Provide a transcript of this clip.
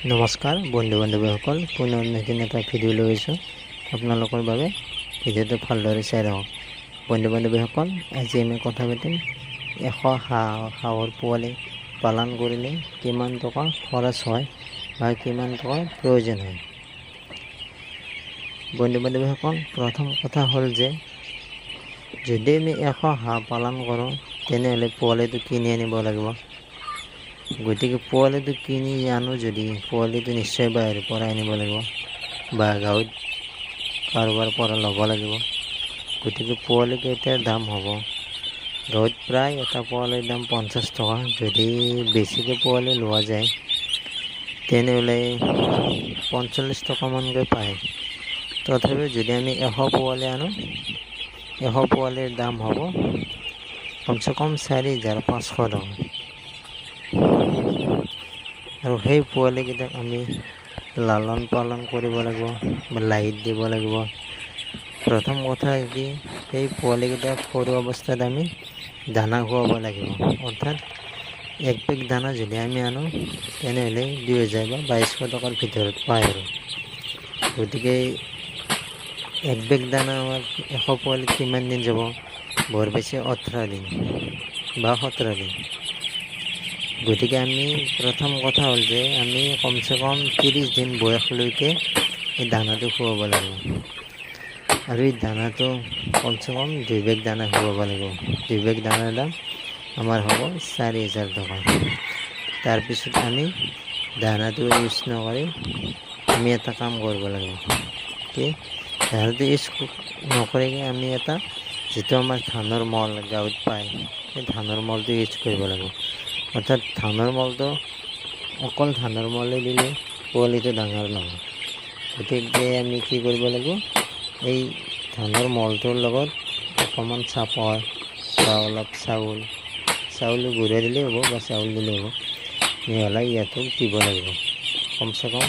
নমস্কাৰ বন্ধু বান্ধৱীসকল, পুনৰ নতুন এটা ভিডিঅ' লৈ আহিছোঁ আপোনালোকৰ বাবে। ভিডিঅ'টো ভালদৰে চাই ৰাখক। বন্ধু বান্ধৱীসকল, আজি আমি কথা পাতিম 100 হাঁহৰ পোৱালি পালন কৰিলে কিমান টকা খৰচ হয় বা কিমান টকাৰ প্ৰয়োজন হয়। বন্ধু বান্ধৱীসকল, প্ৰথম কথা হ'ল যে যদি আমি 100 হাঁহ পালন কৰোঁ তেনেহ'লে পোৱালিটো কিনি আনিব লাগিব। গতিকে পোৱালিটো কিনি আনো যদি পোৱালিটো নিশ্চয় বাহিৰৰ পৰা আনিব লাগিব বা গাঁৱত কাৰোবাৰ পৰা ল'ব লাগিব। গতিকে পোৱালিকেইটাৰ দাম হ'ব গাঁৱত প্ৰায় এটা পোৱালিৰ দাম 50 টকা। যদি বেছিকৈ পোৱালি লোৱা যায় তেনেহ'লে 45 টকামানকৈ পায়। তথাপিও যদি আমি 100 পোৱালি আনো, 100 পোৱালিৰ দাম হ'ব কমচে কম 4,500 টকা। আৰু সেই পোৱালিকেইটাক আমি লালন পালন কৰিব লাগিব বা লাইট দিব লাগিব। প্ৰথম কথা কি, সেই পোৱালিকেইটাক সৰু অৱস্থাত আমি দানা খুৱাব লাগিব। অৰ্থাৎ এক বেগ দানা যদি আমি আনো তেনেহ'লে 2,000 বা 2,200 টকাৰ ভিতৰত পায় আৰু। গতিকে এক বেগ দানা আমাৰ 100 পোৱালিত কিমান দিন যাব? বৰ বেছি 18 দিন বা 17 দিন। গতিকে আমি প্ৰথম কথা হ'ল যে আমি কমচে কম 30 দিন বয়সলৈকে এই দানাটো খুৱাব লাগিব। আৰু এই দানাটো কমচে কম 2 বেগ দানা খুৱাব লাগিব। 2 বেগ দানাৰ দাম আমাৰ হ'ব 4,000 টকা। তাৰপিছত আমি দানাটো ইউজ নকৰি আমি এটা কাম কৰিব লাগিব কি, দানাটো ইউজ নকৰিকে আমি এটা যিটো আমাৰ ধানৰ মল গাঁৱত পায়, সেই ধানৰ মলটো ইউজ কৰিব লাগিব। অৰ্থাৎ ধানৰ মলটো অকল ধানৰ মলে দিলে পোৱালিটো ডাঙৰ নহয়। গতিকে আমি কি কৰিব লাগিব, এই ধানৰ মলটোৰ লগত অকণমান চাপৰ বা অলপ চাউল গুড়া দিলেই হ'ব বা চাউল দিলেই হ'ব, মিহলাই ইয়াতো দিব লাগিব। কমচে কম